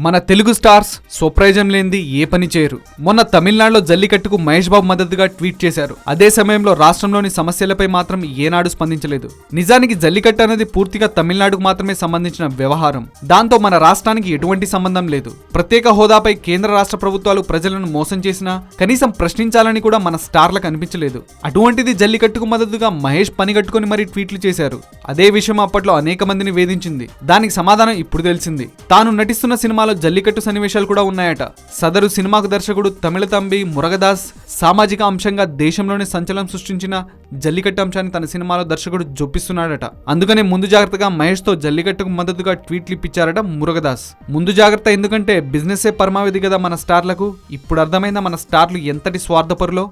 మన తెలుగు స్టార్స్ స్వప్రయోజనం లేనిది ఏ పని చేయరు. మొన్న తమిళనాడులో జల్లికట్టుకు మహేష్ బాబు మద్దతుగా ట్వీట్ చేశారు. అదే సమయంలో రాష్ట్రంలోని సమస్యలపై మాత్రం ఏనాడు స్పందించలేదు. నిజానికి జల్లికట్టు అనేది పూర్తిగా తమిళనాడుకు మాత్రమే సంబంధించిన వ్యవహారం. దాంతో మన రాష్ట్రానికి ఎటువంటి సంబంధం లేదు. ప్రత్యేక హోదాపై కేంద్ర రాష్ట్ర ప్రభుత్వాలు ప్రజలను మోసం చేసినా కనీసం ప్రశ్నించాలని కూడా మన స్టార్లకు అనిపించలేదు. అటువంటిది జల్లికట్టుకు మద్దతుగా మహేష్ పని కట్టుకుని మరీ ట్వీట్లు చేశారు. అదే విషయం అప్పట్లో అనేక మందిని వేధించింది. దానికి సమాధానం ఇప్పుడు తెలిసింది. తాను నటిస్తున్న సినిమాలో జల్లికట్టు సన్నివేశాలు కూడా ఉన్నాయట. సదరు సినిమాకు దర్శకుడు తమిళ తంబి మురగదాస్ సామాజిక అంశంగా దేశంలోనే సంచలనం సృష్టించిన జల్లికట్టు అంశాన్ని తన సినిమాలో దర్శకుడు జొప్పిస్తున్నాడట. అందుకనే ముందు జాగ్రత్తగా మహేష్ తో జల్లికట్టుకు మద్దతుగా ట్వీట్లు ఇప్పించారట మురగదాస్. ముందు జాగ్రత్త ఎందుకంటే బిజినెస్ పరమావధి కదా మన స్టార్లకు. ఇప్పుడు అర్థమైందా మన స్టార్లు ఎంతటి స్వార్థపరులో.